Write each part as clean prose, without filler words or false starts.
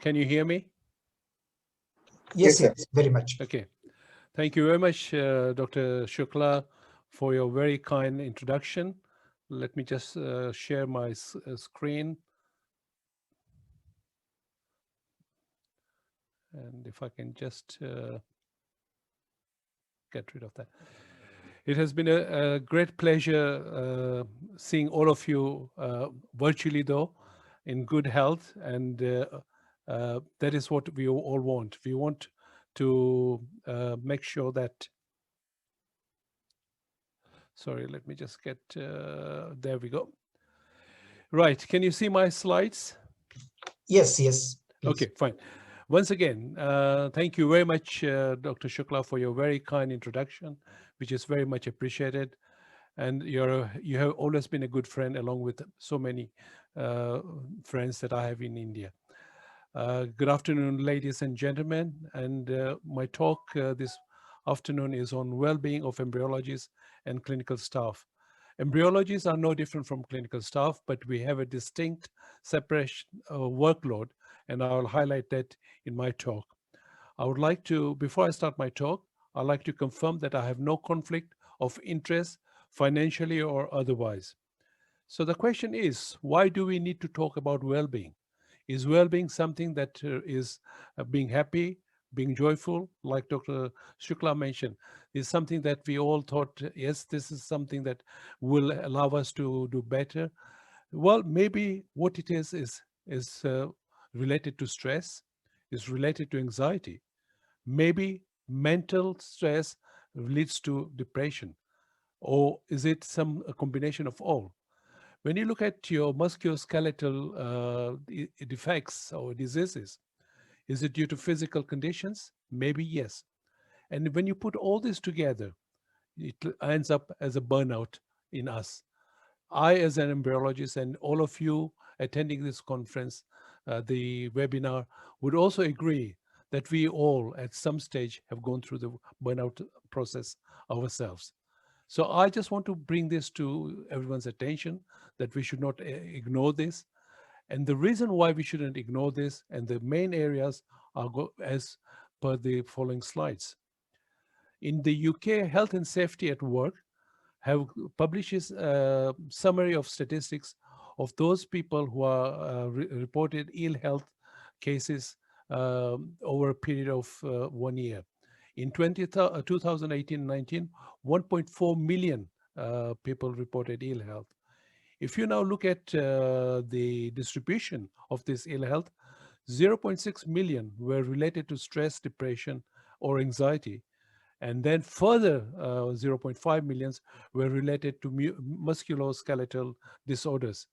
Can you hear me? Yes, Yes, sir. yes, very much. Okay. Thank you very much, Dr. Shukla, for your very kind introduction. Let me just share my screen. And if I can just get rid of that. It has been a great pleasure seeing all of you virtually, though, in good health. And that is what we all want. We want to make sure that, sorry, let me just get, there we go. Right, can you see my slides? Yes, yes, please. Okay, fine. Once again, thank you very much, Dr. Shukla, for your very kind introduction, which is very much appreciated. And you have always been a good friend, along with so many friends that I have in India. Good afternoon, ladies and gentlemen. And my talk this afternoon is on well-being of embryologists and clinical staff. Embryologists are no different from clinical staff, but we have a distinct separation workload, and I'll highlight that in my talk. I would like to, before I start my talk, I'd like to confirm that I have no conflict of interest financially or otherwise. So the question is, why do we need to talk about well-being? Is well-being something that is being happy, being joyful, like Dr. Shukla mentioned, is something that we all thought, yes, this is something that will allow us to do better? Well, maybe what it is related to stress, is related to anxiety. Maybe mental stress leads to depression, or is it a combination of all? When you look at your musculoskeletal defects or diseases, is it due to physical conditions? Maybe yes. And when you put all this together, it ends up as a burnout in us. I, as an embryologist, and all of you attending this conference, the webinar, would also agree that we all at some stage have gone through the burnout process ourselves. So I just want to bring this to everyone's attention, that we should not ignore this. And the reason why we shouldn't ignore this, and the main areas are as per the following slides. In the UK, Health and Safety at Work have publishes a summary of statistics of those people who are reported ill health cases over a period of 1 year. In 2018-19, 1.4 million people reported ill health. If you now look at the distribution of this ill health, 0.6 million were related to stress, depression, or anxiety. And then further 0.5 millions were related to musculoskeletal disorders.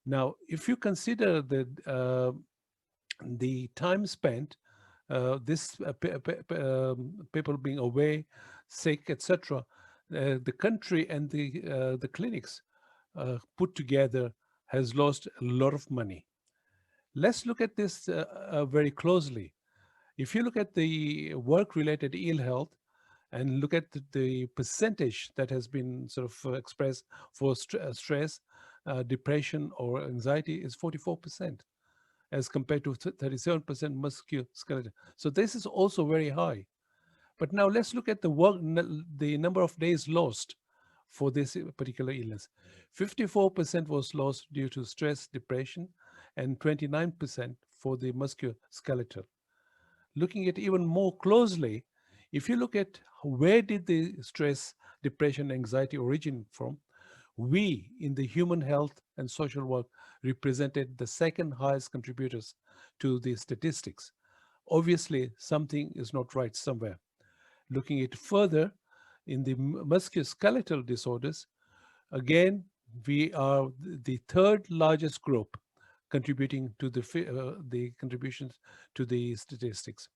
Now, if you consider the time spent, people being away, sick, etc., the country and the clinics put together has lost a lot of money. Let's look at this very closely. If you look at the work-related ill health and look at the percentage that has been sort of expressed for stress, depression, or anxiety, is 44%, as compared to 37% musculoskeletal. So this is also very high. But now let's look at the number of days lost for this particular illness. 54% was lost due to stress, depression, and 29% for the musculoskeletal. Looking at even more closely, if you look at where did the stress, depression, anxiety originate from, we in the human health and social work represented the second highest contributors to the statistics. Obviously, something is not right somewhere. Looking at further, in the musculoskeletal disorders, again, we are the third largest group contributing to the contributions to the statistics.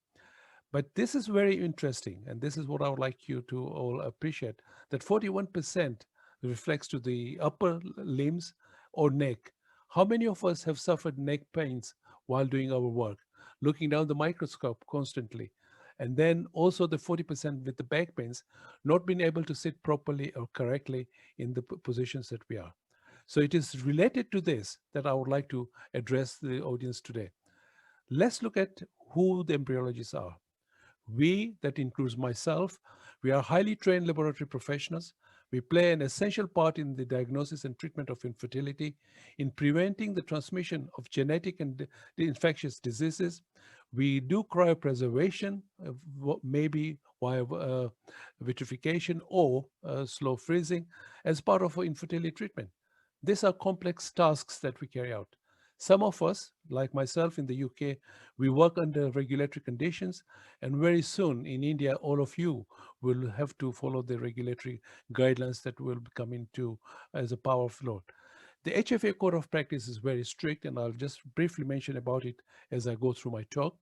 But this is very interesting, and this is what I would like you to all appreciate, that 41% reflects to the upper limbs or neck. How many of us have suffered neck pains while doing our work, looking down the microscope constantly? And then also the 40% with the back pains, not being able to sit properly or correctly in the positions that we are. So it is related to this that I would like to address the audience today. Let's look at who the embryologists are. We, that includes myself, we are highly trained laboratory professionals. We play an essential part in the diagnosis and treatment of infertility, in preventing the transmission of genetic and the infectious diseases. We do cryopreservation, maybe via vitrification or slow freezing as part of our infertility treatment. These are complex tasks that we carry out. Some of us, like myself in the UK, we work under regulatory conditions, and very soon in India, all of you will have to follow the regulatory guidelines that will come into as a power of law. The HFA code of practice is very strict, and I'll just briefly mention about it as I go through my talk.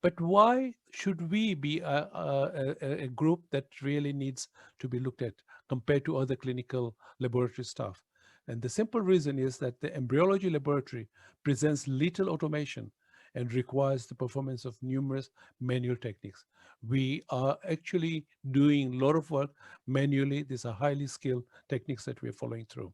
But why should we be a group that really needs to be looked at compared to other clinical laboratory staff? And the simple reason is that the embryology laboratory presents little automation and requires the performance of numerous manual techniques. We are actually doing a lot of work manually. These are highly skilled techniques that we're following through.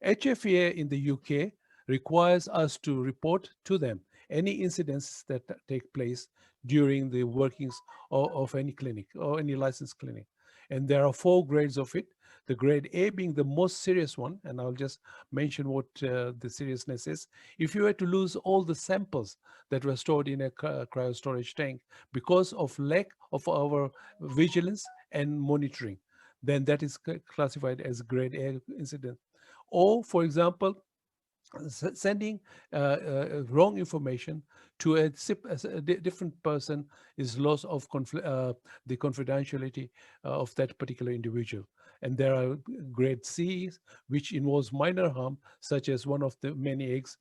HFEA in the UK requires us to report to them any incidents that take place during the workings of any clinic or any licensed clinic. And there are 4 grades of it. The grade A being the most serious one, and I'll just mention what the seriousness is. If you were to lose all the samples that were stored in a cryo storage tank because of lack of our vigilance and monitoring, then that is classified as grade A incident. Or, for example, sending wrong information to a different person is loss of the confidentiality of that particular individual. And there are grade C's, which involves minor harm, such as one of the many eggs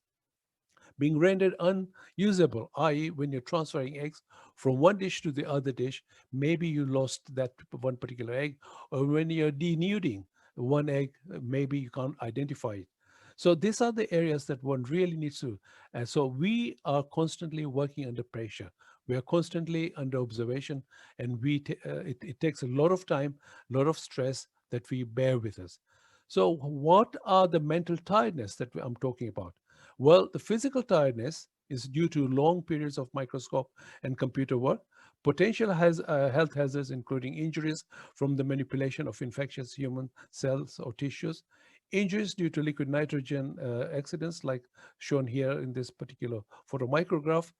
being rendered unusable, i.e., when you're transferring eggs from one dish to the other dish, maybe you lost that one particular egg, or when you're denuding one egg, maybe you can't identify it. So these are the areas that one really needs to. And so we are constantly working under pressure. We are constantly under observation, and it takes a lot of time, a lot of stress that we bear with us. So what are the mental tiredness that I'm talking about? Well, the physical tiredness is due to long periods of microscope and computer work, potential health hazards, including injuries from the manipulation of infectious human cells or tissues, injuries due to liquid nitrogen accidents, like shown here in this particular photomicrograph.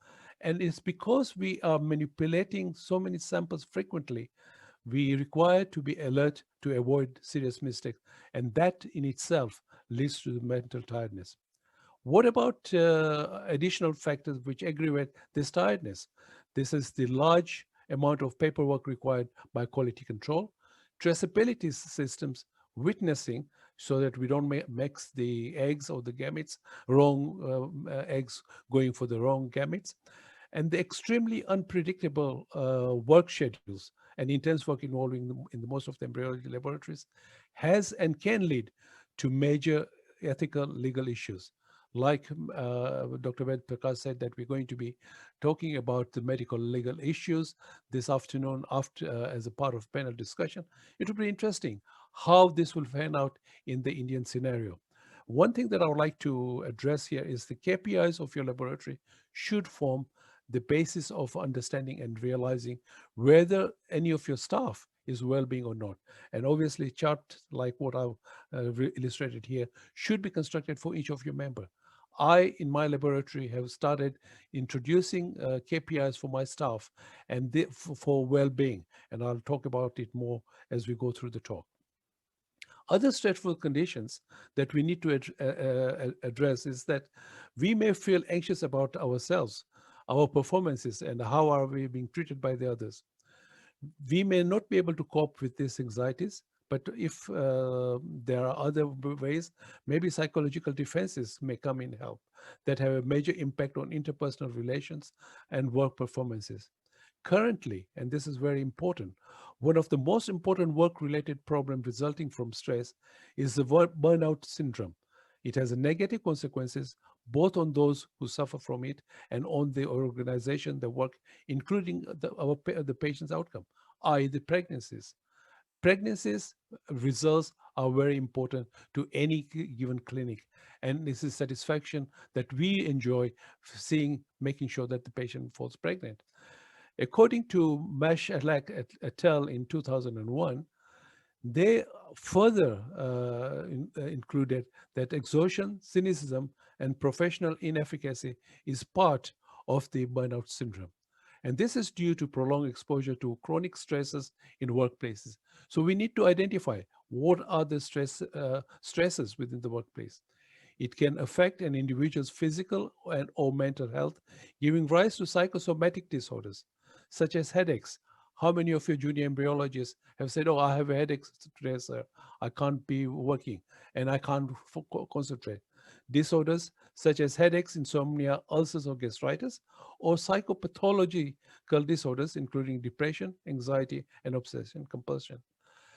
And it's because we are manipulating so many samples frequently, we require to be alert to avoid serious mistakes. And that in itself leads to the mental tiredness. What about additional factors which aggravate this tiredness? This is the large amount of paperwork required by quality control, traceability systems, witnessing, so that we don't mix the eggs or the gametes, wrong eggs going for the wrong gametes, and the extremely unpredictable work schedules and intense work involving in the most of the embryology laboratories has and can lead to major ethical legal issues. Like Dr. Ved Prakash said, that we're going to be talking about the medical legal issues this afternoon after as a part of panel discussion. It will be interesting how this will pan out in the Indian scenario. One thing that I would like to address here is the KPIs of your laboratory should form the basis of understanding and realizing whether any of your staff is well-being or not. And obviously, chart like what I've illustrated here should be constructed for each of your member. I, in my laboratory, have started introducing KPIs for my staff and for well-being, and I'll talk about it more as we go through the talk. Other stressful conditions that we need to address is that we may feel anxious about ourselves, our performances, and how are we being treated by the others. We may not be able to cope with these anxieties, but if there are other ways, maybe psychological defenses may come in help that have a major impact on interpersonal relations and work performances. Currently, and this is very important, one of the most important work-related problems resulting from stress is the burnout syndrome. It has a negative consequences both on those who suffer from it and on the organization, the work, including the patient's outcome, i.e. the pregnancies. Pregnancies results are very important to any given clinic, and this is satisfaction that we enjoy seeing, making sure that the patient falls pregnant. According to Mash et al. In 2001, they further included that exhaustion, cynicism, and professional inefficacy is part of the burnout syndrome. And this is due to prolonged exposure to chronic stresses in workplaces. So we need to identify what are the stresses within the workplace. It can affect an individual's physical and or mental health, giving rise to psychosomatic disorders such as headaches. How many of your junior embryologists have said, "Oh, I have a headache today, sir. I can't be working and I can't concentrate." Disorders such as headaches, insomnia, ulcers or gastritis, or psychopathological disorders including depression, anxiety, and obsession compulsion.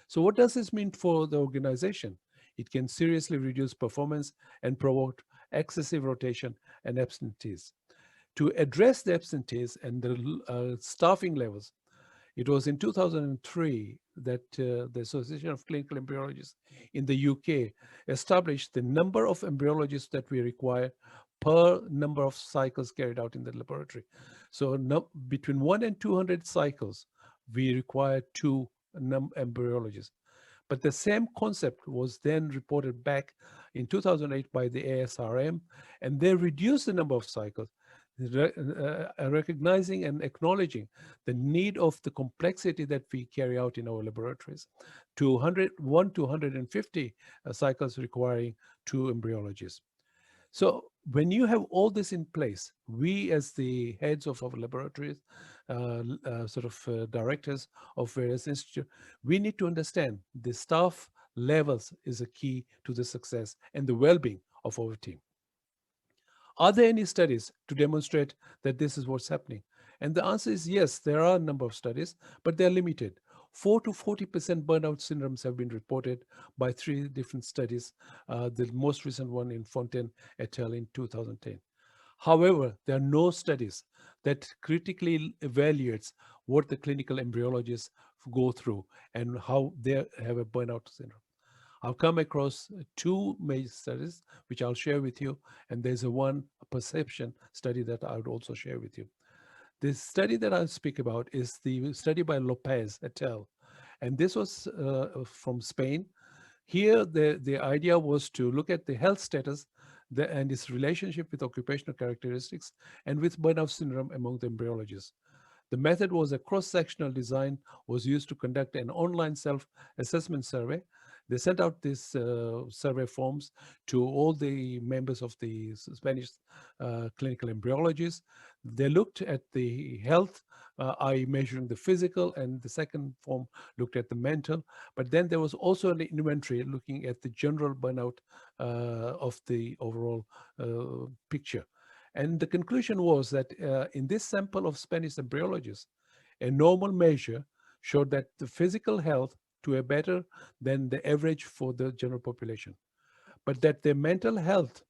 So what does this mean for the organization? It can seriously reduce performance and promote excessive rotation and absentees. To address the absentees and the staffing levels, it was in 2003 that the Association of Clinical Embryologists in the UK established the number of embryologists that we require per number of cycles carried out in the laboratory. So between 1 and 200 cycles, we require two embryologists. But the same concept was then reported back in 2008 by the ASRM, and they reduced the number of cycles, recognizing and acknowledging the need of the complexity that we carry out in our laboratories to 1 to 150 cycles requiring two embryologists. So when you have all this in place, we as the heads of our laboratories, directors of various institutes, we need to understand the staff levels is a key to the success and the well-being of our team. Are there any studies to demonstrate that this is what's happening? And the answer is yes, there are a number of studies, but they're limited. 4 to 40% burnout syndromes have been reported by 3 different studies, the most recent one in Fontaine et al. In 2010. However, there are no studies that critically evaluates what the clinical embryologists go through and how they have a burnout syndrome. I've come across 2 major studies, which I'll share with you, and there's a perception study that I would also share with you. The study that I'll speak about is the study by Lopez et al. And this was from Spain. Here, the idea was to look at the health status and its relationship with occupational characteristics and with burnout syndrome among the embryologists. The method was a cross-sectional design, was used to conduct an online self-assessment survey. They sent out these survey forms to all the members of the Spanish clinical embryologists. They looked at the health, i.e. measuring the physical, and the second form looked at the mental. But then there was also an inventory looking at the general burnout of the overall picture. And the conclusion was that in this sample of Spanish embryologists, a normal measure showed that the physical health to a better than the average for the general population, but that their mental health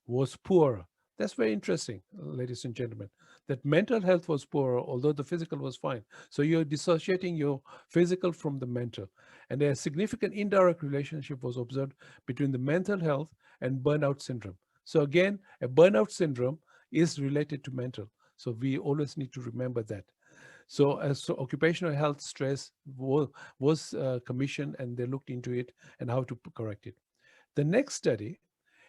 was poor. That's very interesting, ladies and gentlemen, that mental health was poor, although the physical was fine. So you're dissociating your physical from the mental. And a significant indirect relationship was observed between the mental health and burnout syndrome. So again, a burnout syndrome is related to mental. So we always need to remember that. So as occupational health stress was commissioned, and they looked into it and how to correct it. The next study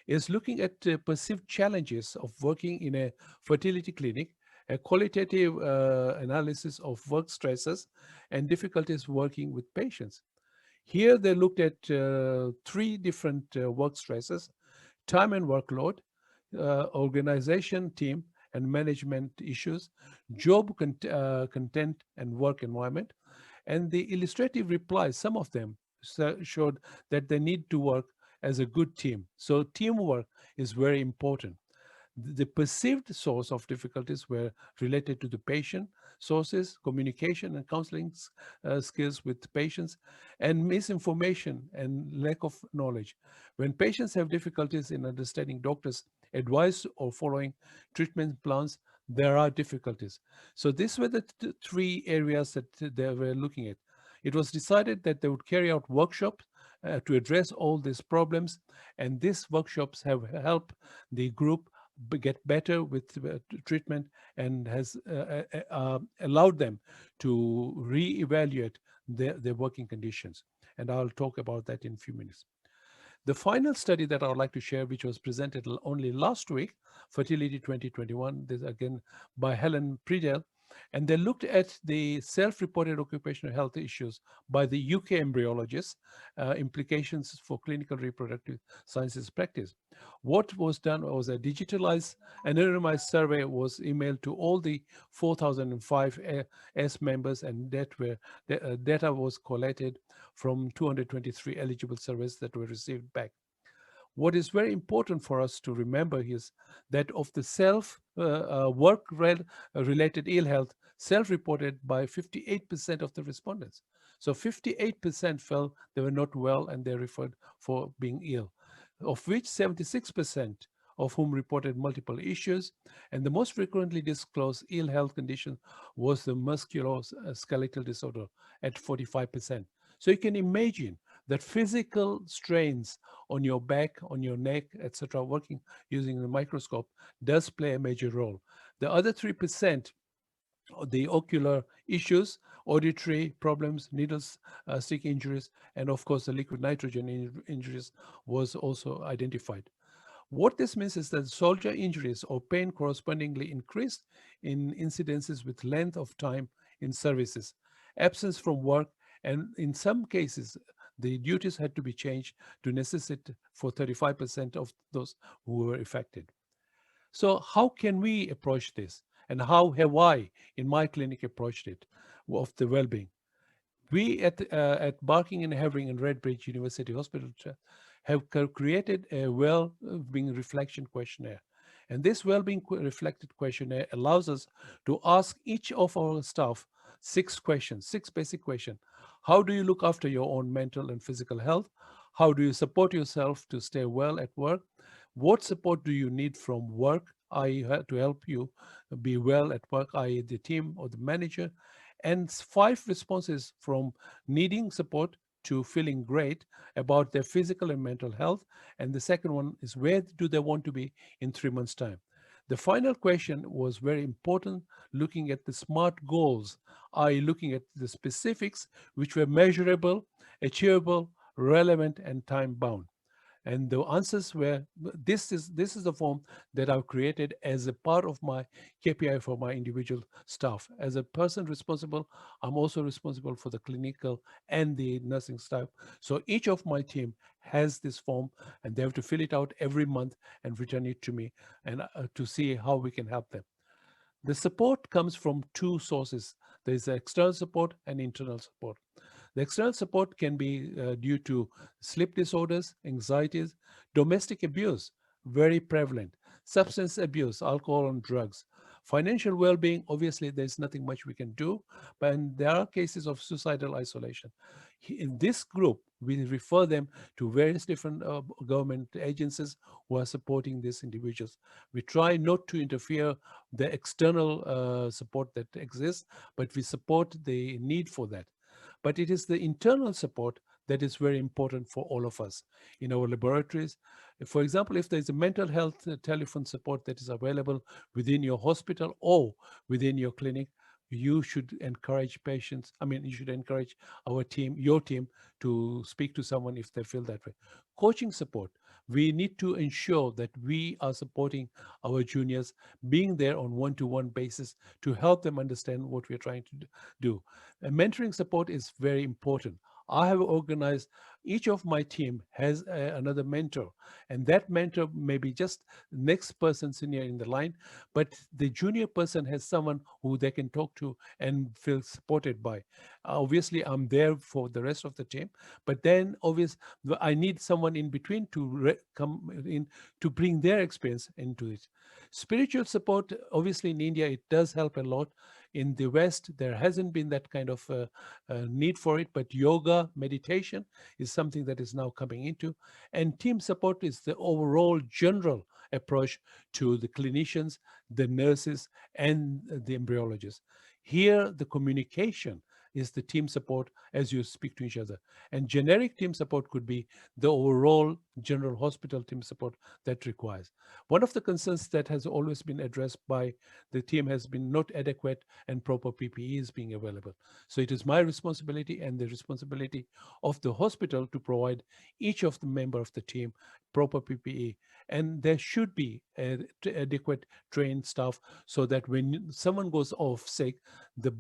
is looking at perceived challenges of working in a fertility clinic, a qualitative analysis of work stresses and difficulties working with patients. Here they looked at 3 different work stresses: time and workload, organization, team, and management issues, job content and work environment. And the illustrative replies, some of them showed that they need to work as a good team. So teamwork is very important. The perceived source of difficulties were related to the patient, sources, communication and counseling skills with patients, and misinformation and lack of knowledge. When patients have difficulties in understanding doctors' advice or following treatment plans, there are difficulties. So these were the 3 areas that they were looking at. It was decided that they would carry out workshops to address all these problems, and these workshops have helped the group get better with treatment and has allowed them to re-evaluate their working conditions. And I'll talk about that in a few minutes. The final study that I would like to share, which was presented only last week, Fertility 2021, this again by Helen Pridell, and they looked at the self-reported occupational health issues by the UK embryologists, implications for clinical reproductive sciences practice. What was done was a digitalized, anonymized survey was emailed to all the 4,005 S members, and data was collated from 223 eligible surveys that were received back. What is very important for us to remember is that of the related ill health, self-reported by 58% of the respondents. So 58% felt they were not well and they referred for being ill, of which 76% of whom reported multiple issues. And the most frequently disclosed ill health condition was the musculoskeletal disorder at 45%. So you can imagine that physical strains on your back, on your neck, etc., working using the microscope does play a major role. The other 3%, the ocular issues, auditory problems, needles stick injuries, and of course the liquid nitrogen injuries was also identified. What this means is that soldier injuries or pain correspondingly increased in incidences with length of time in services, absence from work, and in some cases, the duties had to be changed to necessitate for 35% of those who were affected. So how can we approach this? And how have I, in my clinic, approached it of the well-being? We at Barking and Havering and Redbridge University Hospital have created a well-being reflection questionnaire. And this well-being reflected questionnaire allows us to ask each of our staff 6 questions, 6 basic questions. How do you look after your own mental and physical health? How do you support yourself to stay well at work? What support do you need from work, i.e. to help you be well at work, i.e. the team or the manager? And 5 responses from needing support to feeling great about their physical and mental health. And the second one is, where do they want to be in 3 months' time? The final question was very important, looking at the SMART goals, i.e. looking at the specifics which were measurable, achievable, relevant, and time-bound. And the answers were, this is the form that I've created as a part of my KPI for my individual staff. As a person responsible, I'm also responsible for the clinical and the nursing staff. So each of my team has this form, and they have to fill it out every month and return it to me, and to see how we can help them. The support comes from 2 sources. There is external support and internal support. The external support can be due to sleep disorders, anxieties, domestic abuse, very prevalent, substance abuse, alcohol and drugs. Financial well-being, obviously, there's nothing much we can do, but there are cases of suicidal isolation. In this group, we refer them to various different government agencies who are supporting these individuals. We try not to interfere the external support that exists, but we support the need for that. But it is the internal support that is very important for all of us in our laboratories. For example, if there's a mental health telephone support that is available within your hospital or within your clinic, you should encourage patients. I mean, you should encourage our team, your team, to speak to someone if they feel that way. Coaching support. We need to ensure that we are supporting our juniors, being there on one-to-one basis to help them understand what we're trying to do. Mentoring support is very important. I have organized, each of my team has another mentor, and that mentor may be just the next person senior in the line, but the junior person has someone who they can talk to and feel supported by. Obviously, I'm there for the rest of the team, but then obviously I need someone in between to come in to bring their experience into it. Spiritual support, obviously in India, it does help a lot. In the West, there hasn't been that kind of need for it, but yoga, meditation is something that is now coming into. And team support is the overall general approach to the clinicians, the nurses, and the embryologists. Here, the communication is the team support as you speak to each other. And generic team support could be the overall general hospital team support that requires. One of the concerns that has always been addressed by the team has been not adequate and proper PPEs being available. So it is my responsibility and the responsibility of the hospital to provide each of the member of the team proper PPE. And there should be adequate trained staff so that when someone goes off sick, the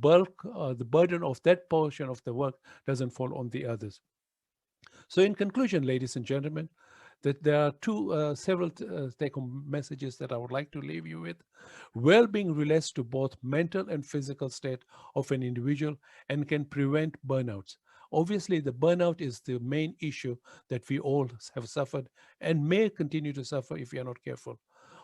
the burden of that portion of the work doesn't fall on the others. So in conclusion, ladies and gentlemen, that there are several take-home messages that I would like to leave you with. Well-being relates to both mental and physical state of an individual and can prevent burnouts. Obviously, the burnout is the main issue that we all have suffered and may continue to suffer if we are not careful.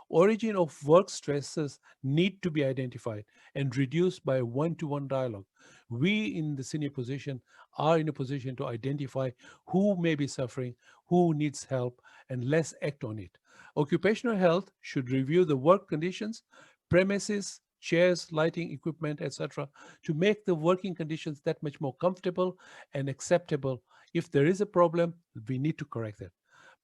Origin of work stresses need to be identified and reduced by one-to-one dialogue. We in the senior position are in a position to identify who may be suffering, who needs help, and let's act on it. Occupational health should review the work conditions, premises, chairs, lighting, equipment, etc., to make the working conditions that much more comfortable and acceptable. If there is a problem, we need to correct it.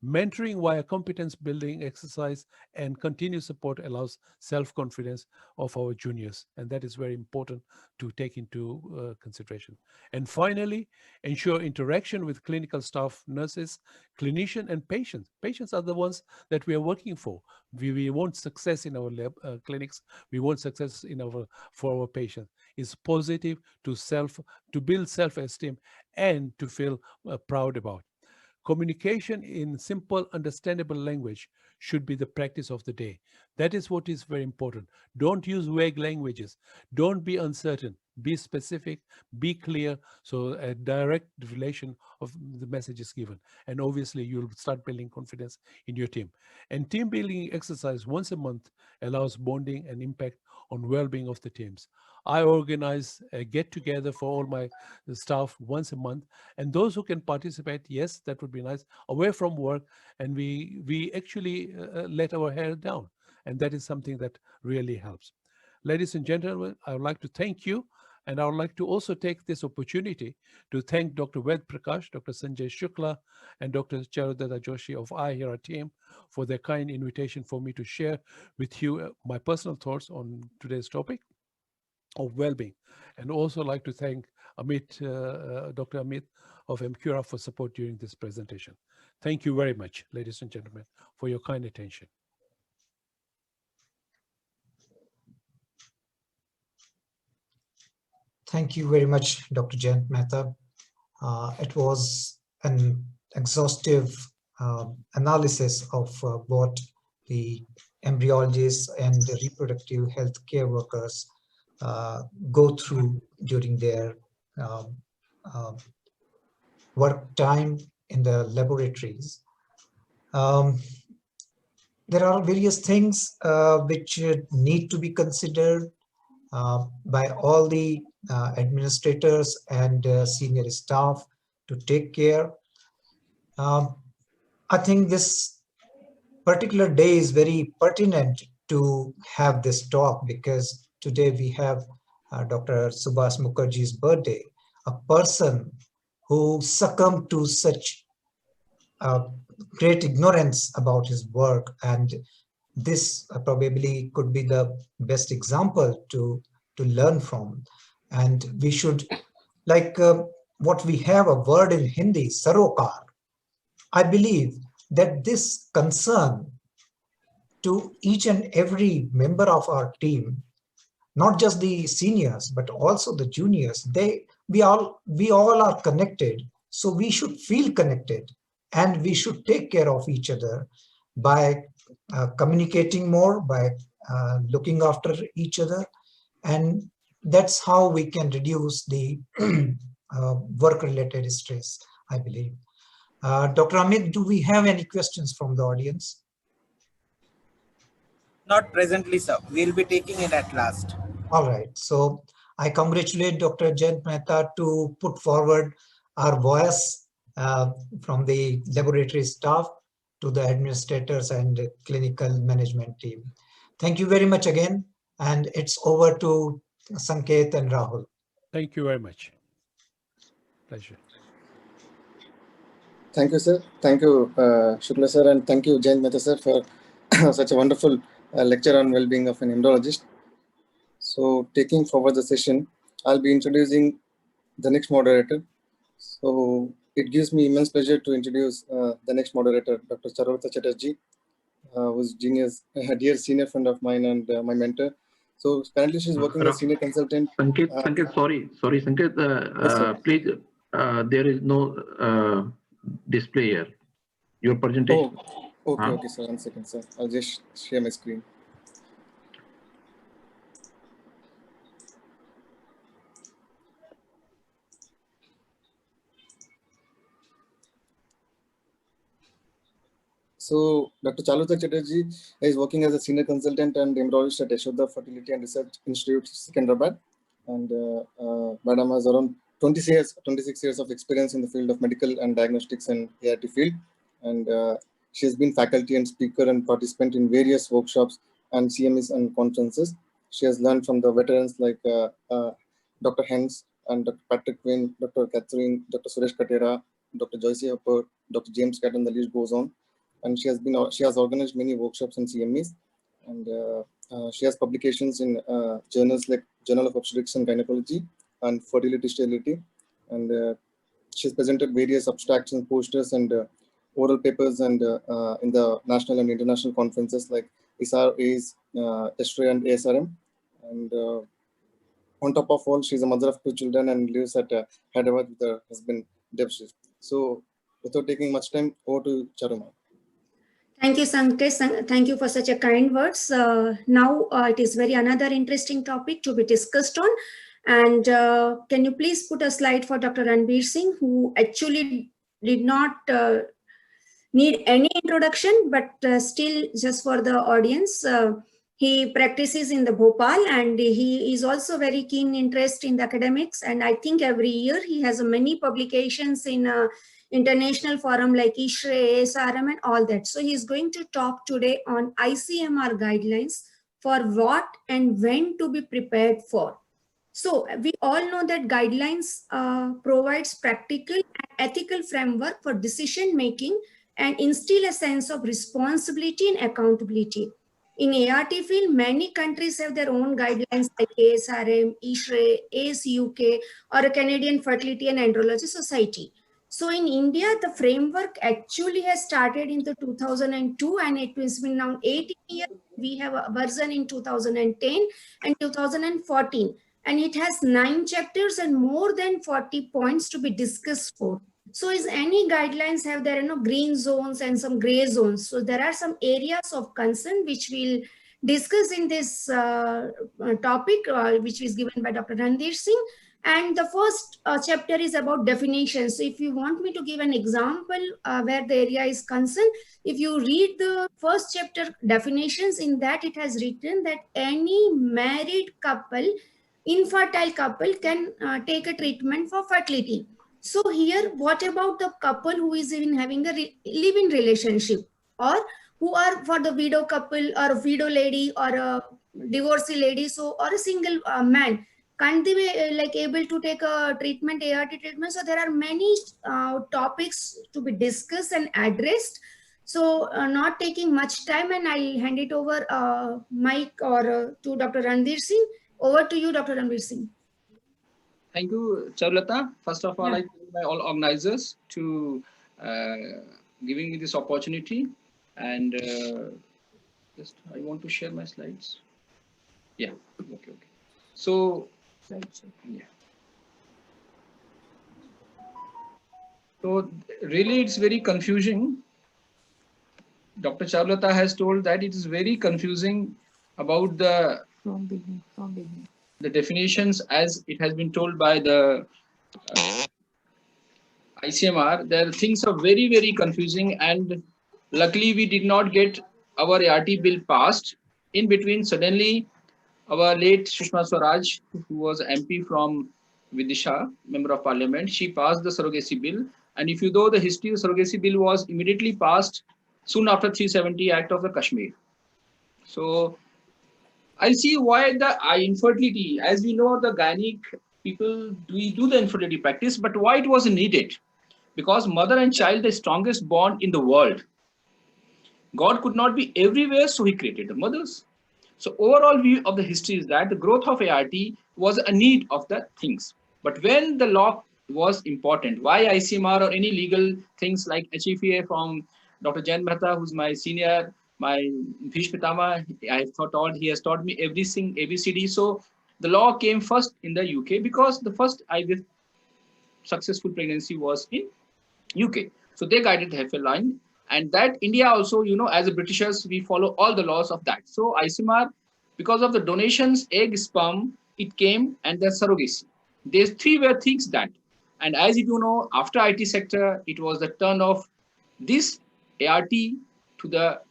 Mentoring via competence building exercise and continuous support allows self-confidence of our juniors, and that is very important to take into consideration. And finally, ensure interaction with clinical staff, nurses, clinician, and patients. Patients are the ones that we are working for. We want success in our clinics. We want success in for our patients. It's positive to build self-esteem and to feel proud about. Communication in simple, understandable language should be the practice of the day. That is what is very important. Don't use vague languages. Don't be uncertain. Be specific, be clear, so a direct relation of the message is given. And obviously, you'll start building confidence in your team. And team building exercise once a month allows bonding and impact on well-being of the teams. I organize a get-together for all my staff once a month, and those who can participate, yes, that would be nice, away from work, and we actually let our hair down, and that is something that really helps. Ladies and gentlemen, I would like to thank you, and I would like to also take this opportunity to thank Dr. Ved Prakash, Dr. Sanjay Shukla, and Dr. Charudada Joshi of iHera team for their kind invitation for me to share with you my personal thoughts on today's topic of well-being. And also like to thank Dr. Amit of MCURA for support during this presentation. Thank you very much, ladies and gentlemen, for your kind attention. Thank you very much, Dr. Jayant Mehta. It was an exhaustive analysis of what the embryologists and the reproductive health care workers go through during their work time in the laboratories. There are various things which need to be considered by all the administrators and senior staff to take care. I think this particular day is very pertinent to have this talk because today we have Dr. Subhas Mukherjee's birthday, a person who succumbed to such great ignorance about his work, and this probably could be the best example to learn from. And we should, like what we have a word in Hindi, sarokar. I believe that this concern to each and every member of our team, not just the seniors, but also the juniors, we all are connected. So we should feel connected and we should take care of each other by communicating more, by looking after each other. And that's how we can reduce the work-related stress, I believe. Dr. Amit, do we have any questions from the audience? Not presently, sir. We'll be taking it at last. All right. So I congratulate Dr. Jayant Mehta to put forward our voice from the laboratory staff to the administrators and the clinical management team. Thank you very much again. And it's over to Sanket and Rahul. Thank you very much. Pleasure. Thank you, sir. Thank you, Shukla sir, and thank you, Jayant Mehta sir, for such a wonderful lecture on well-being of an embryologist. So, taking forward the session, I'll be introducing the next moderator. So, it gives me immense pleasure to introduce the next moderator, Dr. Charulata Chatterjee, who's dear senior friend of mine and my mentor. So, currently she's working as senior consultant. Sanket, sorry, Sanket, Yes, please, there is no display here. Your presentation. Oh, okay, sir. 1 second, sir. I'll just share my screen. So, Dr. Charulata Chatterjee is working as a senior consultant and embryologist at Yashoda Fertility and Research Institute, Secunderabad. And Madam has around 26 years of experience in the field of medical and diagnostics and ART field. And she has been faculty and speaker and participant in various workshops and CMEs and conferences. She has learned from the veterans like Dr. Hens and Dr. Patrick Quinn, Dr. Catherine, Dr. Suresh Katera, Dr. Joyce Hopper, Dr. James Catt, and the list goes on. And she has organized many workshops and CMEs, and she has publications in journals like Journal of Obstetrics and Gynecology and Fertility Sterility, and she's presented various abstracts and posters and oral papers and in the national and international conferences like ISAR, ESTRA and ASRM. And on top of all, she's a mother of 2 children and lives at Hyderabad with her husband Devshir. So without taking much time, over to Charuma. Thank you, Sanket. Thank you for such a kind words. Now it is another interesting topic to be discussed on. And can you please put a slide for Dr. Ranbir Singh, who actually did not need any introduction, but still just for the audience. He practices in the Bhopal, and he is also very keen interest in the academics. And I think every year he has many publications in international forum like ISHRE, ASRM and all that. So he's going to talk today on ICMR guidelines for what and when to be prepared for. So we all know that guidelines provides practical and ethical framework for decision making and instill a sense of responsibility and accountability. In ART field, many countries have their own guidelines like ASRM, ISHRE, ACUK, or a Canadian Fertility and Andrology Society. So in India, the framework actually has started in the 2002, and it has been now 18 years. We have a version in 2010 and 2014, and it has 9 chapters and more than 40 points to be discussed for. So is any guidelines have there green zones and some gray zones? So there are some areas of concern which we'll discuss in this topic, which is given by Dr. Ranbir Singh. And the first chapter is about definitions. So if you want me to give an example where the area is concerned, if you read the first chapter definitions, in that it has written that any married couple, infertile couple can take a treatment for fertility. So here, what about the couple who is even having a live-in relationship, or who are for the widow couple or a widow lady or a divorcee lady, so or a single man? Can't they be like able to take a treatment, ART treatment? So there are many topics to be discussed and addressed. So not taking much time, and I'll hand it over mic or to Dr. Ranbir Singh. Over to you, Dr. Ranbir Singh. Thank you, Charulata. First of all, I thank my all organizers to giving me this opportunity. And just I want to share my slides. Yeah. Okay. So yeah. So really, it's very confusing. Dr. Charulata has told that it is very confusing about the definitions as it has been told by the ICMR. There things are very, very confusing, and luckily we did not get our ART bill passed. In between, suddenly our late Sushma Swaraj, who was MP from Vidisha, Member of Parliament, she passed the surrogacy bill. And if you know the history, the surrogacy bill was immediately passed soon after 370 Act of the Kashmir. So I'll see why the infertility, as we know, the gynec people we do the infertility practice, but why it was needed? Because mother and child, the strongest bond in the world. God could not be everywhere, so he created the mothers. So overall view of the history is that the growth of ART was a need of the things. But when the law was important, why ICMR or any legal things like HFA from Dr. Jain Mehta, who's my senior, my Bhish Pitama, he has taught me everything, ABCD. So the law came first in the UK because the first IVF successful pregnancy was in UK. So they guided the FL line, and that India also, as a Britishers, we follow all the laws of that. So ICMR, because of the donations, egg, sperm, it came, and the surrogacy. These three were things that, and as you know, after IT sector, it was the turn of this ART to the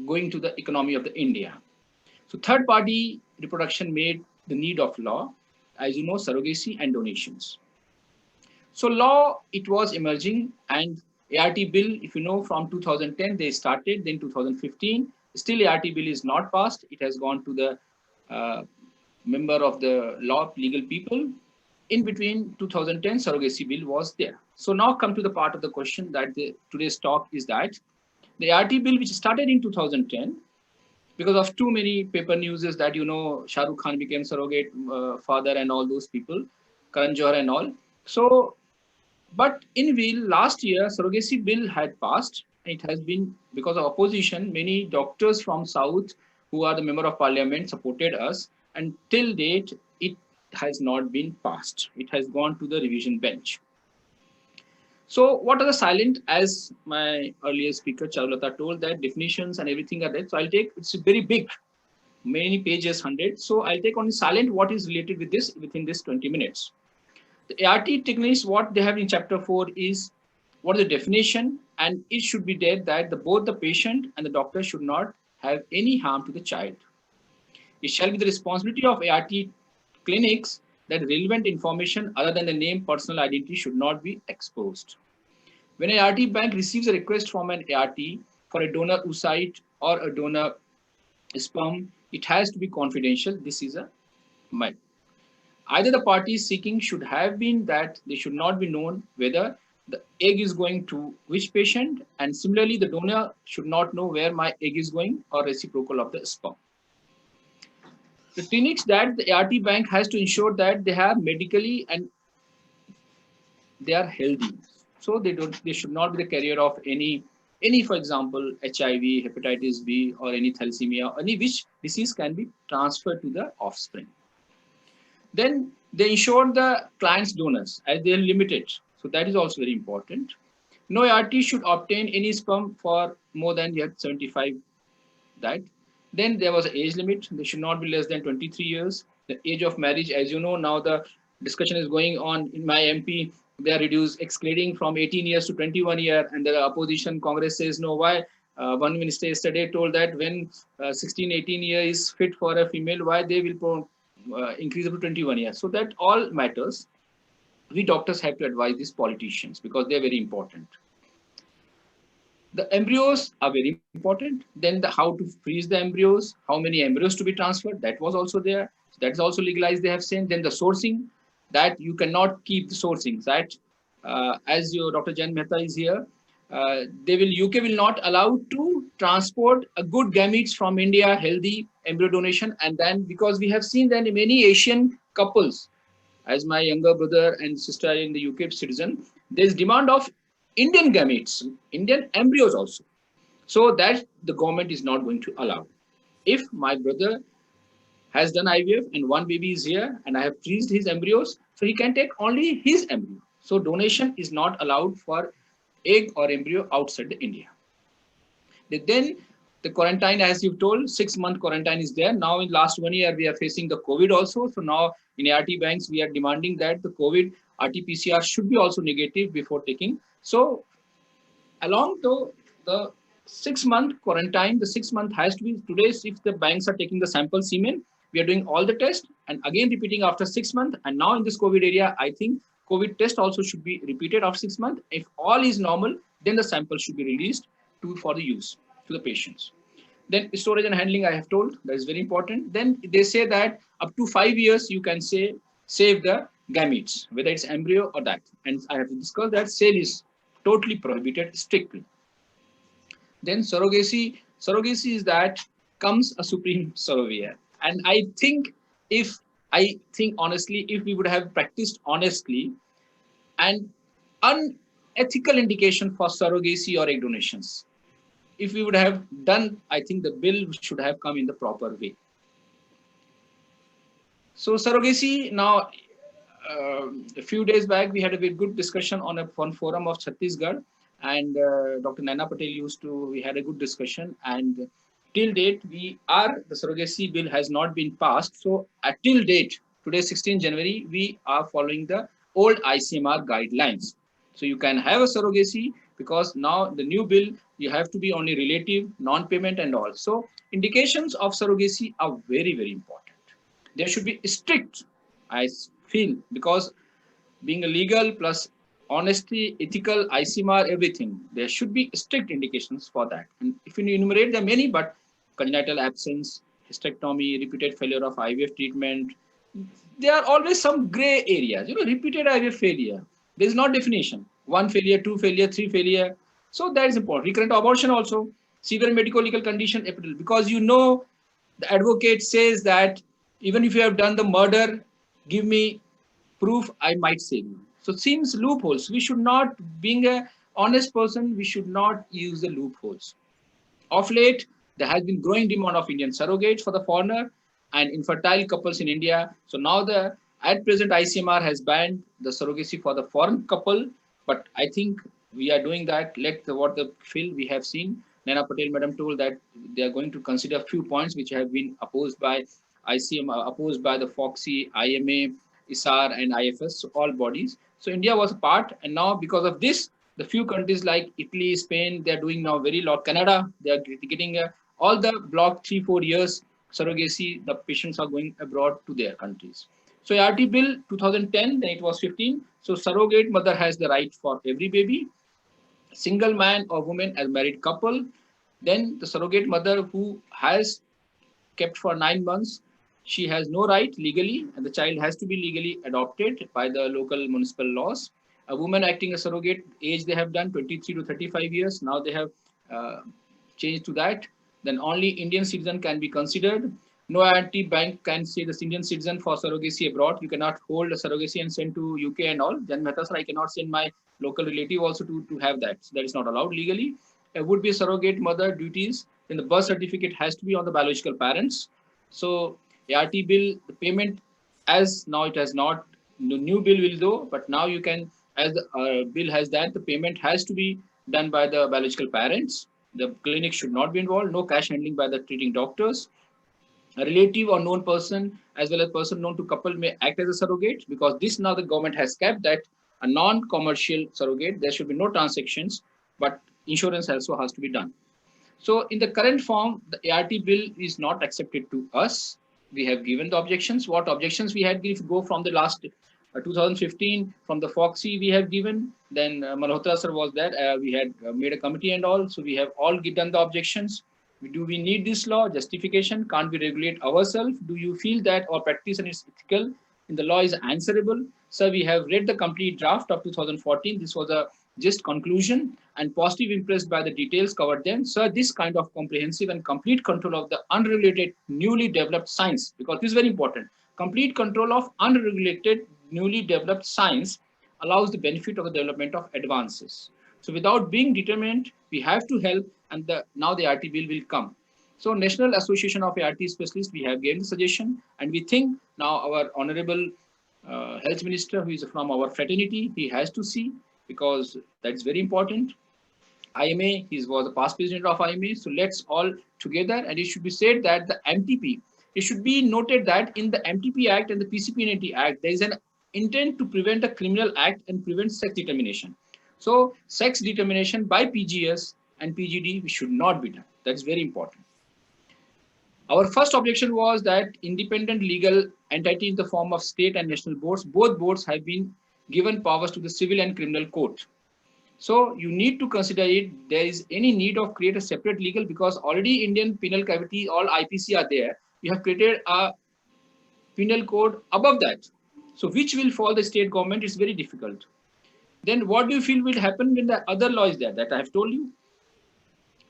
going to the economy of the India. So third party reproduction made the need of law, as you know, surrogacy and donations. So law, it was emerging, and ART bill, if you know, from 2010, they started, then 2015, still ART bill is not passed. It has gone to the member of the law, legal people. In between 2010, surrogacy bill was there. So now come to the part of the question that today's talk is that the ART bill, which started in 2010, because of too many paper news is that, Shah Rukh Khan became surrogate father and all those people, Karan Johar and all. So, but in will last year, surrogacy bill had passed. It has been, because of opposition, many doctors from South who are the member of parliament supported us, and till date, it has not been passed. It has gone to the revision bench. So what are the silent, as my earlier speaker Charulata told, that definitions and everything are there. So I'll take, it's very big, many pages, 100. So I'll take only silent what is related with this within this 20 minutes. The ART techniques, what they have in chapter 4 is what is the definition, and it should be there that both the patient and the doctor should not have any harm to the child. It shall be the responsibility of ART clinics that relevant information other than the name, personal identity should not be exposed. When an ART bank receives a request from an ART for a donor oocyte or a donor sperm, it has to be confidential. This is a myth. Either the parties seeking should have been that they should not be known whether the egg is going to which patient, and similarly the donor should not know where my egg is going or reciprocal of the sperm. The clinics that the ART bank has to ensure that they have medically and they are healthy. So they should not be the carrier of any, for example, HIV, hepatitis B, or any thalassemia, any which disease can be transferred to the offspring. Then they ensure the client's donors as they are limited. So that is also very important. No ART should obtain any sperm for more than 75 that. Then there was an age limit. They should not be less than 23 years. The age of marriage, as you know, now the discussion is going on in my MP. They are escalating from 18 years to 21 years, and the opposition Congress says no. Why? One minister yesterday told that when 16, 18 years is fit for a female, why they will increase up to 21 years. So that all matters. We doctors have to advise these politicians because they are very important. The embryos are very important. Then how to freeze the embryos, how many embryos to be transferred, that was also there. That is also legalized, they have said. Then the sourcing, that you cannot keep the sourcing. That as your Dr. Jain Mehta is here, UK will not allow to transport a good gametes from India, healthy embryo donation. And then because we have seen that many Asian couples, as my younger brother and sister in the UK citizen, there is demand of Indian gametes, Indian embryos also. So that the government is not going to allow. If my brother has done IVF and one baby is here and I have freezed his embryos, so he can take only his embryo. So donation is not allowed for egg or embryo outside India. Then the quarantine, as you've told, 6-month quarantine is there. Now in last 1 year, we are facing the COVID also. So now in ART banks, we are demanding that the COVID RT-PCR should be also negative before taking. So along to the 6-month quarantine, the 6 month has to be today. If the banks are taking the sample semen, we are doing all the tests and again repeating after 6 months. And now in this COVID area, I think COVID test also should be repeated after 6 months. If all is normal, then the sample should be released for the use to the patients. Then storage and handling, I have told, that is very important. Then they say that up to 5 years, you can save the gametes, whether it's embryo or that. And I have discussed that sale is totally prohibited strictly. Then surrogacy is that comes a supreme surveyor. And I think honestly, if we would have practiced honestly and unethical indication for surrogacy or egg donations, if we would have done, I think the bill should have come in the proper way. So surrogacy now, a few days back, we had a very good discussion on a forum of Chhattisgarh, and Dr. Naina Patel we had a good discussion, and till date, the surrogacy bill has not been passed. So till date, today 16 January, we are following the old ICMR guidelines. So you can have a surrogacy because now the new bill, you have to be only relative, non-payment and all. So indications of surrogacy are very, very important. There should be strict, I feel, because being a legal plus honesty, ethical, ICMR, everything, there should be strict indications for that. And if you enumerate, there are many, but congenital absence, hysterectomy, repeated failure of IVF treatment, there are always some gray areas. Repeated IVF failure, there is no definition. 1 failure, 2 failure, 3 failure. So that is important. Recurrent abortion also, severe medico-legal condition, because the advocate says that even if you have done the murder, give me proof, I might save you. So it seems loopholes. We should not, being an honest person, we should not use the loopholes. Of late, there has been growing demand of Indian surrogates for the foreigner and infertile couples in India. So now at present ICMR has banned the surrogacy for the foreign couple, but I think we are doing that. What the fill we have seen. Naina Patel madam told that they are going to consider a few points which have been opposed by ICMR, opposed by the FOXI, IMA, ISAR and IFS, so all bodies. So India was a part, and now because of this, the few countries like Italy, Spain, they are doing now very lot. Canada, they are getting all the block 3-4 years surrogacy, the patients are going abroad to their countries. So ART bill 2010, then it was 15. So surrogate mother has the right for every baby, single man or woman as married couple. Then the surrogate mother who has kept for 9 months, she has no right legally, and the child has to be legally adopted by the local municipal laws. A woman acting as surrogate, age they have done 23 to 35 years. Now they have changed to that. Then only Indian citizen can be considered. No anti-bank can say the Indian citizen for surrogacy abroad. You cannot hold a surrogacy and send to UK and all. Then Mehta sir, I cannot send my local relative also to have that. So that is not allowed legally. Would be surrogate mother duties. Then the birth certificate has to be on the biological parents. So ART bill, the payment, as now it has not, the new bill will do, but now you can, as the bill has that, the payment has to be done by the biological parents. The clinic should not be involved, no cash handling by the treating doctors. A relative or known person, as well as person known to couple, may act as a surrogate, because this now the government has kept that a non-commercial surrogate, there should be no transactions, but insurance also has to be done. So in the current form, the ART bill is not accepted to us. We have given the objections. What objections we had, if you go from the last 2015, from the FOXI we have given, then Malhotra sir was there. We had made a committee and all. So we have all done the objections. Do we need this law? Justification? Can't we regulate ourselves? Do you feel that our practice and its ethical in the law is answerable? Sir, we have read the complete draft of 2014. This was a just conclusion and positive impressed by the details covered then. Sir, this kind of comprehensive and complete control of the unregulated newly developed science, because this is very important. Complete control of unregulated newly developed science allows the benefit of the development of advances. So without being determined, we have to help, and now the ART bill will come. So National Association of ART Specialists, we have given the suggestion, and we think now our Honorable Health Minister, who is from our fraternity, he has to see, because that's very important. IMA, he was the past president of IMA, so let's all together, and it should be said that the MTP, it should be noted that in the MTP Act and the PCP-90 Act, there is an intent to prevent a criminal act and prevent sex determination. So sex determination by PGS and PGD should not be done. That's very important. Our first objection was that independent legal entity in the form of state and national boards, both boards have been given powers to the civil and criminal court. So you need to consider it. There is any need of create a separate legal, because already Indian penal cavity, all IPC are there. You have created a penal code above that. So which will fall the state government is very difficult. Then what do you feel will happen when the other law is there that I have told you?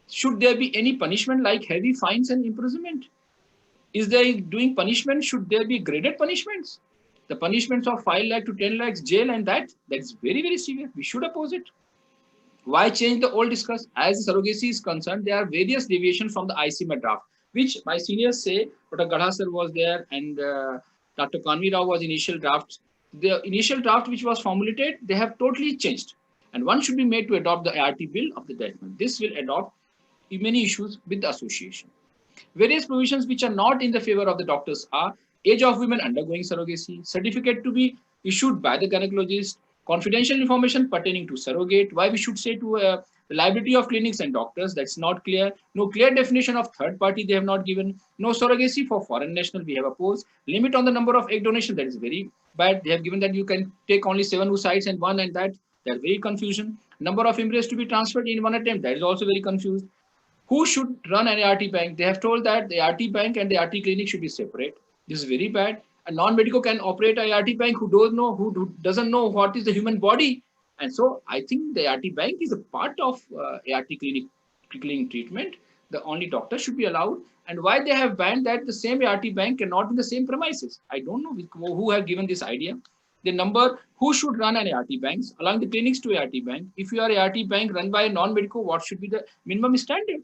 Should there be any punishment like heavy fines and imprisonment? Is there doing punishment? Should there be graded punishments? The punishments of 5 lakh to 10 lakhs jail and that's very, very severe. We should oppose it. Why change the old discuss? As surrogacy is concerned, there are various deviations from the ICMA draft, which my seniors say, Dr. Gadha sir was there and Dr. Kanvi Rao was initial draft. The initial draft which was formulated, they have totally changed. And one should be made to adopt the ART bill of the judgment. This will adopt many issues with the association. Various provisions which are not in the favor of the doctors are age of women undergoing surrogacy, certificate to be issued by the gynecologist, confidential information pertaining to surrogate, why we should say to the liability of clinics and doctors, that's not clear. No clear definition of third party they have not given. No surrogacy for foreign national we have opposed. Limit on the number of egg donation, that is very bad. They have given that you can take only 7 oocytes and 1 and that's very confusion. Number of embryos to be transferred in one attempt, that is also very confused. Who should run an ART bank? They have told that the ART bank and the ART clinic should be separate. This is very bad. A non-medico can operate a ART bank who doesn't know what is the human body. And so I think the ART bank is a part of ART clinic treatment. The only doctor should be allowed. And why they have banned that the same ART bank cannot be in the same premises? I don't know who have given this idea. The number who should run an ART banks along the clinics to ART bank. If you are ART bank run by a non-medico, what should be the minimum standard?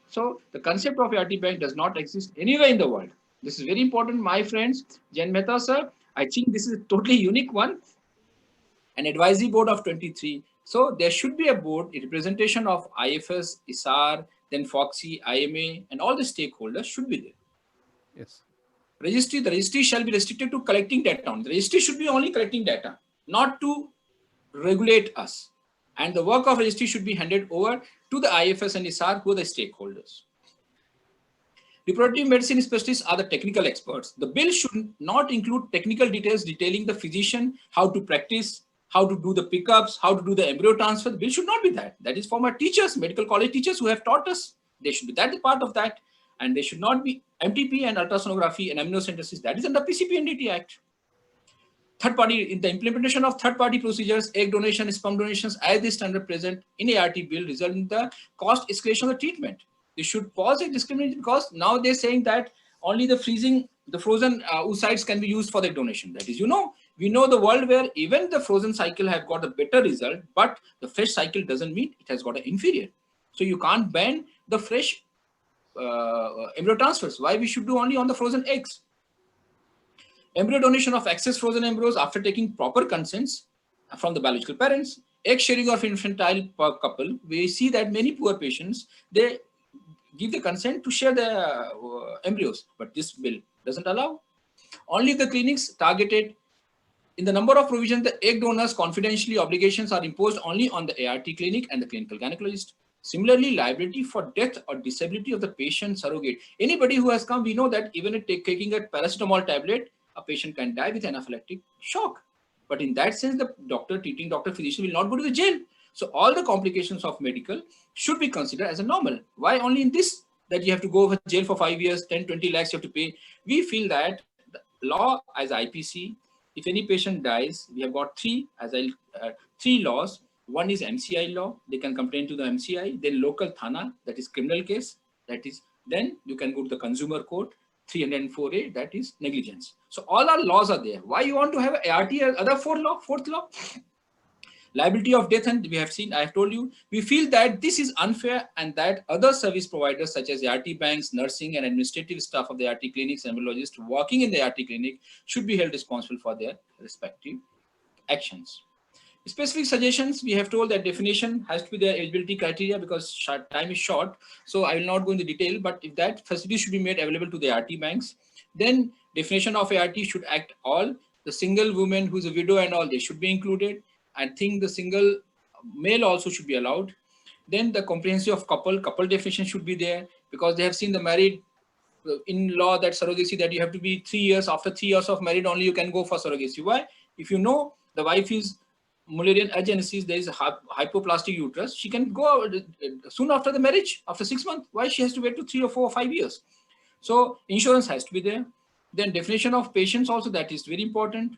So the concept of ART bank does not exist anywhere in the world. This is very important, my friends. Jan Mehta sir, I think this is a totally unique one. An advisory board of 23. So there should be a board, a representation of IFS, ISAR, then FOXI, IMA, and all the stakeholders should be there. Yes. Registry, the registry shall be restricted to collecting data. The registry should be only collecting data, not to regulate us. And the work of registry should be handed over to the IFS and ISAR, who are the stakeholders. Reproductive medicine specialists are the technical experts. The bill should not include technical details detailing the physician, how to practice, how to do the pickups, how to do the embryo transfer. The bill should not be that. That is for my teachers, medical college teachers who have taught us. They should be that part of that. And they should not be MTP and ultrasonography and amniocentesis. That is under PCP&DT Act. Third party, in the implementation of third party procedures, egg donation, sperm donations as the standard present in ART bill result in the cost escalation of the treatment. They should pause a discrimination because now they're saying that only the frozen oocytes can be used for the donation. That is, we know the world where even the frozen cycle have got a better result, but the fresh cycle doesn't mean it has got an inferior. So you can't ban the fresh embryo transfers. Why we should do only on the frozen eggs? Embryo donation of excess frozen embryos after taking proper consents from the biological parents. Egg sharing of infantile per couple. We see that many poor patients, they give the consent to share the embryos, but this bill doesn't allow. Only the clinics targeted in the number of provisions, the egg donors confidentially obligations are imposed only on the ART clinic and the clinical gynecologist. Similarly, liability for death or disability of the patient surrogate. Anybody who has come, we know that even taking a paracetamol tablet, a patient can die with anaphylactic shock. But in that sense, the treating doctor, physician will not go to the jail. So all the complications of medical should be considered as a normal. Why only in this that you have to go to jail for 5 years, 10, 20 lakhs you have to pay? We feel that the law as IPC, if any patient dies, we have got three laws. One is MCI law. They can complain to the MCI. Then local thana, that is criminal case. That is, then you can go to the consumer court. 304A, that is negligence. So all our laws are there. Why you want to have ART as other fourth law? Liability of death, and we have seen, I have told you, we feel that this is unfair and that other service providers such as ART banks, nursing and administrative staff of the ART clinics and embryologists working in the ART clinic should be held responsible for their respective actions. Specific suggestions, we have told that definition has to be the eligibility criteria because time is short. So I will not go into detail, but if that facility should be made available to the ART banks, then definition of ART should act all. The single woman who is a widow and all, they should be included. I think the single male also should be allowed. Then the comprehensive of couple definition should be there because they have seen the married in law that surrogacy that you have to be 3 years, after 3 years of married only you can go for surrogacy. Why? If you know the wife is Mullerian agenesis, there is a hypoplastic uterus, she can go soon after the marriage, after 6 months. Why she has to wait to 3 or 4 or 5 years? So insurance has to be there. Then definition of patients also, that is very important.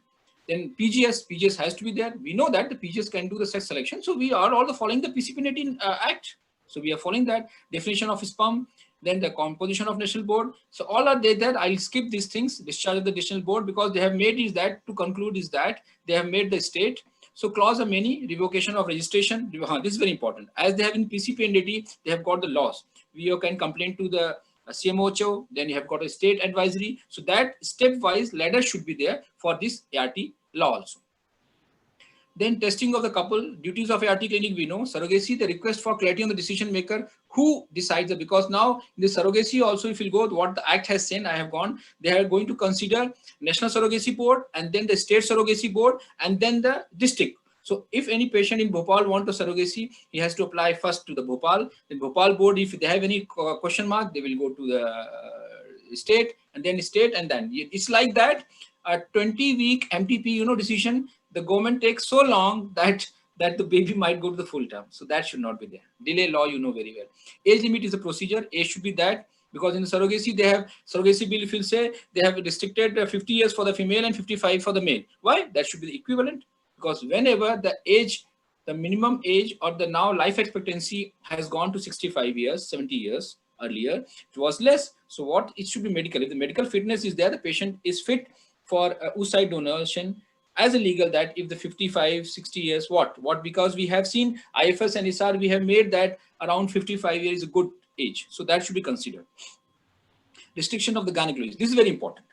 Then PGS has to be there. We know that the PGS can do the sex selection. So we are all following the PCP19 Act. So we are following that definition of sperm, then the composition of national board. So all are there. I'll skip these things, discharge of the national board, because they have made is that, to conclude is that they have made the state. So clause of many, revocation of registration. This is very important. As they have in PCP and DT, they have got the laws. You can complain to the CMOHO, then you have got a state advisory. So that stepwise ladder should be there for this ART law also. Then testing of the couple, duties of ART clinic, we know. Surrogacy, the request for clarity on the decision maker, who decides it, because now in the surrogacy also, if you go what the act has said, I have gone, they are going to consider National Surrogacy Board, and then the State Surrogacy Board, and then the district. So if any patient in Bhopal want a surrogacy, he has to apply first to the Bhopal. Then Bhopal board, if they have any question mark, they will go to the state, and then state, and then it's like that. A 20-week MTP, decision, the government takes so long that the baby might go to the full term. So that should not be there. Delay law, you know very well. Age limit is a procedure. Age should be that, because in the surrogacy, they have surrogacy bill, if you say, they have restricted 50 years for the female and 55 for the male. Why? That should be the equivalent. Because whenever the age, the minimum age or the now life expectancy has gone to 65 years, 70 years earlier, it was less. So what it should be medical. If the medical fitness is there, the patient is fit for oocyte donation as illegal, that if the 55, 60 years, what? Because we have seen IFS and SR, we have made that around 55 years is a good age. So that should be considered. Restriction of the gynecologist. This is very important.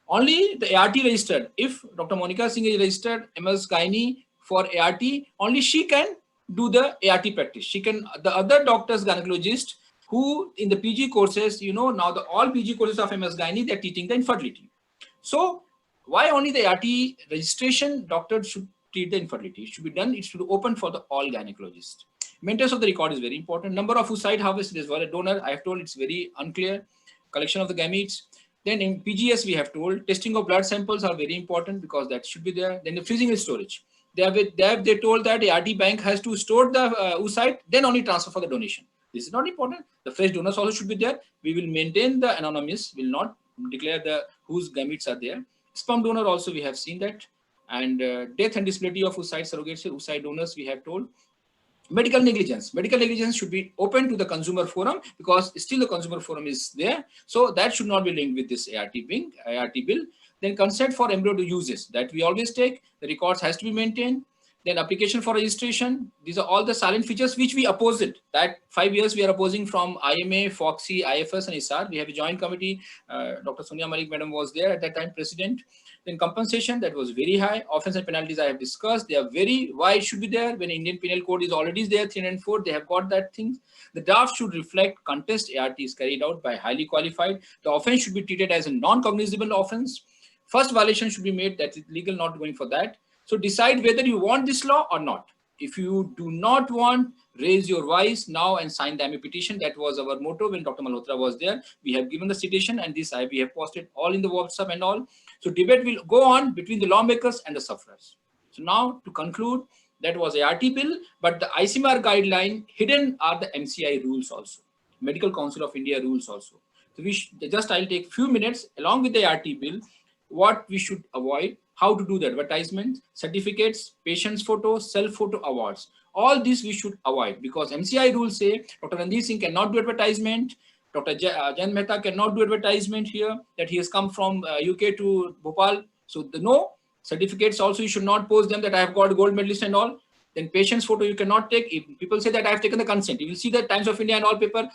Only the ART registered. If Dr. Monica Singh is registered MS Gynae for ART, only she can do the ART practice. She can, the other doctors, gynecologist, who in the PG courses, now all PG courses of MS Gynae, they're teaching the infertility. So why only the ART registration doctor should treat the infertility? It should be done, it should be open for the all gynecologists. Maintenance of the record is very important. Number of oocyte harvested as well a donor. I have told it's very unclear. Collection of the gametes. Then in PGS, we have told testing of blood samples are very important, because that should be there. Then the freezing and storage. They told that the ART bank has to store the oocyte, then only transfer for the donation. This is not important. The fresh donors also should be there. We will maintain the anonymous, will not declare the whose gametes are there. Sperm donor also, we have seen that. And death and disability of oocyte surrogates, oocyte donors, we have told. Medical negligence. Medical negligence should be open to the consumer forum, because still the consumer forum is there. So that should not be linked with this ART bill. Then consent for embryo to uses, that we always take. The records has to be maintained. Then application for registration. These are all the silent features which we oppose it. That 5 years we are opposing from IMA, FOXY, IFS and SR. We have a joint committee. Dr. Sonia Malik madam was there at that time, president. Then compensation, that was very high. Offense and penalties I have discussed. They are why it should be there when Indian Penal Code is already there, 304, they have got that thing. The draft should reflect contest ART is carried out by highly qualified. The offense should be treated as a non-cognizable offense. First violation should be made, that is legal, not going for that. So decide whether you want this law or not. If you do not want, raise your voice now and sign the MA petition. That was our motto when Dr. Malhotra was there. We have given the citation, and this we have posted all in the WhatsApp and all. So debate will go on between the lawmakers and the sufferers. So now to conclude, that was ART bill, but the ICMR guideline, hidden are the MCI rules also, Medical Council of India rules also. So I'll take few minutes along with the ART bill, what we should avoid, how to do the advertisement, certificates, patient's photos, self-photo awards. All this we should avoid, because MCI rules say Dr. Randeep Singh cannot do advertisement, Dr. Jan Mehta cannot do advertisement here, that he has come from UK to Bhopal. So no certificates also, you should not post them that I have got a gold medalist and all. Then patient's photo you cannot take. If people say that I have taken the consent, you will see the Times of India and all paper.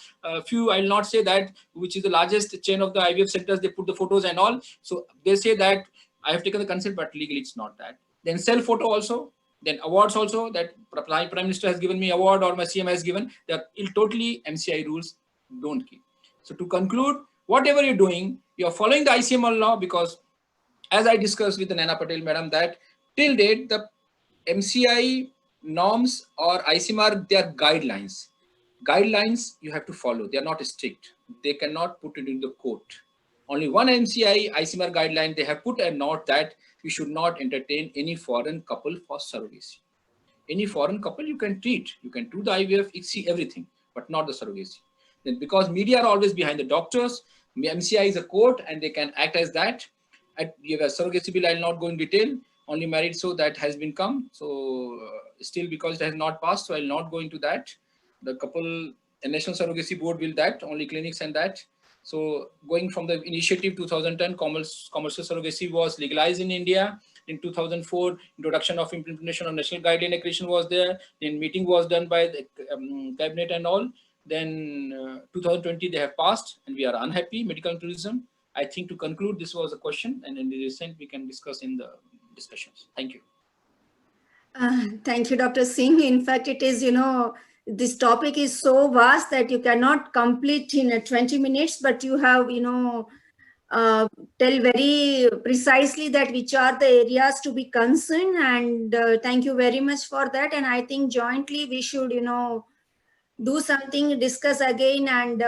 Few, I will not say that, which is the largest chain of the IVF centers, they put the photos and all. So they say that I have taken the consent, but legally it's not that. Then self-photo also. Then awards also, that Prime Minister has given me award or my CM has given, that totally MCI rules don't keep. So to conclude, whatever you're doing, you're following the ICMR law, because as I discussed with the Nana Patel madam, that till date, the MCI norms or ICMR, they are guidelines. Guidelines you have to follow. They are not strict. They cannot put it in the court. Only one MCI ICMR guideline, they have put a note that you should not entertain any foreign couple for surrogacy. Any foreign couple you can treat. You can do the IVF, see everything, but not the surrogacy. Then because media are always behind the doctors, MCI is a court and they can act as that. You have a surrogacy bill, I will not go in detail. only merit so that has been come. So still because it has not passed, so I'll not go into that. The couple, the National Surrogacy Board will that, only clinics and that. So going from the initiative 2010, commercial surrogacy was legalized in India. In 2004, introduction of implementation of national guideline accreditation was there. Then meeting was done by the cabinet and all. Then 2020 they have passed, and we are unhappy. Medical tourism. I think to conclude, this was a question, and in the recent we can discuss in the discussions. Thank you. Thank you, Dr. Singh. In fact, it is, this topic is so vast that you cannot complete in 20 minutes, but you have, tell very precisely that which are the areas to be concerned, and thank you very much for that. And I think jointly we should, do something, discuss again, and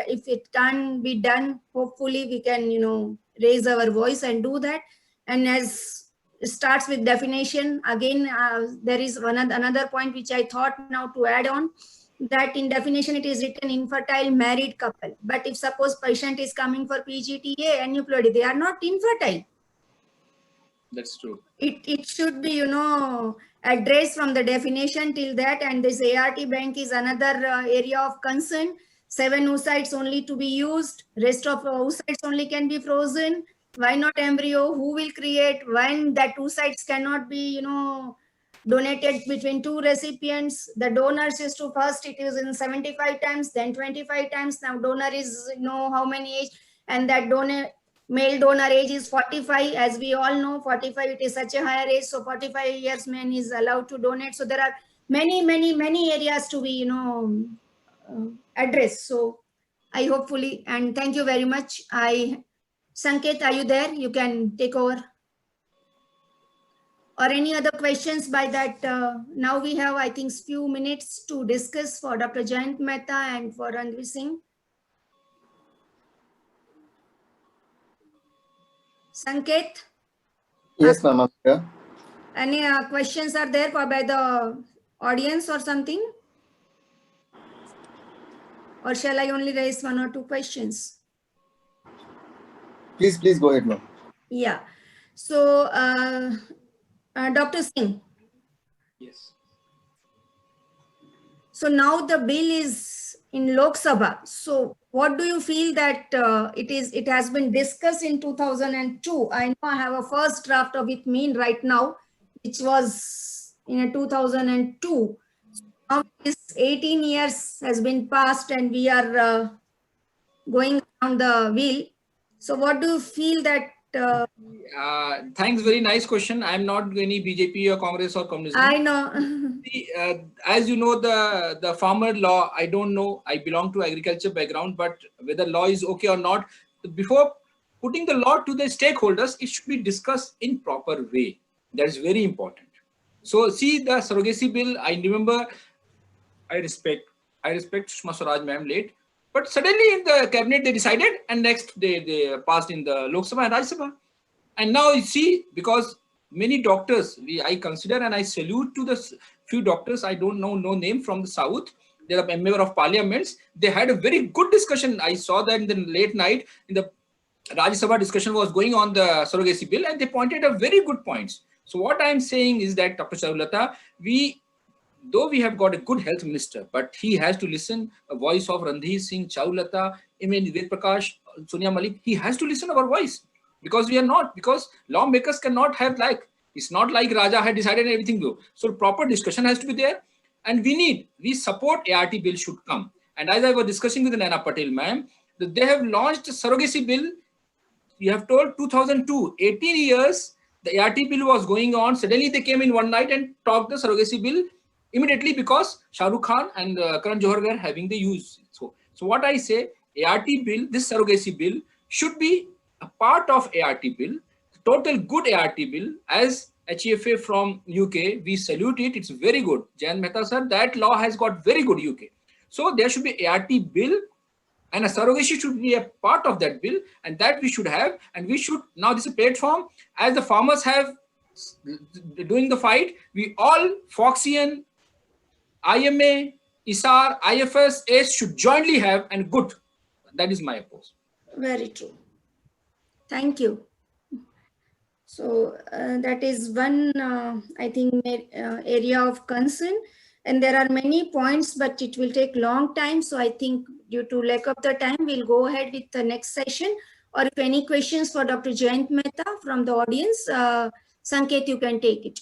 if it can be done, hopefully we can, raise our voice and do that. And as it starts with definition, again, there is another point which I thought now to add on, that in definition it is written infertile married couple. But if suppose patient is coming for PGTA and aneuploidy, they are not infertile. That's true. It should be, addressed from the definition till that. And this ART bank is another area of concern. 7 oocytes only to be used. Rest of oocytes only can be frozen. Why not embryo? Who will create? When that oocytes cannot be, donated between 2 recipients. The donors is to first it is in 75 times, then 25 times. Now donor is, how many age, and that male donor age is 45. As we all know, 45, it is such a higher age. So 45 years man is allowed to donate. So there are many areas to be, addressed. So I hopefully, and thank you very much. Sanket, are you there? You can take over. Or any other questions by that? Now we have, I think, few minutes to discuss for Dr. Jayant Mehta and for Ranveer Singh. Sanket? Yes, ma'am. Yeah. Any questions are there by the audience or something? Or shall I only raise 1 or 2 questions? Please go ahead, ma'am. Yeah. So, Dr. Singh. Yes. So now the bill is in Lok Sabha. So what do you feel that it has been discussed in 2002? I know I have a first draft of it right now, which was in 2002. Now this 18 years has been passed and we are going around the wheel. So what do you feel that? Thanks, very nice question. I'm not any BJP or Congress or communism. I know. As you know, the farmer law, I don't know. I belong to agriculture background, but whether law is okay or not, before putting the law to the stakeholders, it should be discussed in proper way. That is very important. So see the surrogacy bill. I remember, I respect Sushma Swaraj ma'am late, but suddenly in the cabinet they decided, and next they passed in the Lok Sabha and Rajya Sabha. And now you see, because many doctors, I consider and I salute to the few doctors, I don't know no name from the south, they are a member of parliaments, they had a very good discussion. I saw that in the late night in the Rajya Sabha discussion was going on the surrogacy bill, and they pointed out very good points. So what I am saying is that Dr. Charulata, though we have got a good health minister, but he has to listen a voice of Ranveer Singh, Charulata, Ved Prakash, Sonia Malik. He has to listen our voice, because we are not, because lawmakers cannot have it's not like Raja had decided everything though. So proper discussion has to be there, and we support ART bill should come. And as I was discussing with Naina Patel ma'am, that they have launched a surrogacy bill. You have told 2002, 18 years, the ART bill was going on. Suddenly they came in one night and talked the surrogacy bill immediately, because Shah Rukh Khan and Karan Johar were having the use. So what I say, ART bill, this surrogacy bill should be a part of ART bill, total good ART bill. As HEFA from UK, we salute it. It's very good. Jayant Mehta sir, that law has got very good UK. So there should be ART bill, and a surrogacy should be a part of that bill, and that we should have. And we should, now this is a platform, as the farmers have doing the fight, we all, Foxian, IMA, ISAR, IFS, ACE should jointly have, and good. That is my approach. Very true. Thank you. So that is one, I think, area of concern. And there are many points, but it will take long time. So I think due to lack of the time, we'll go ahead with the next session. Or if any questions for Dr. Jayant Mehta from the audience, Sanket, you can take it.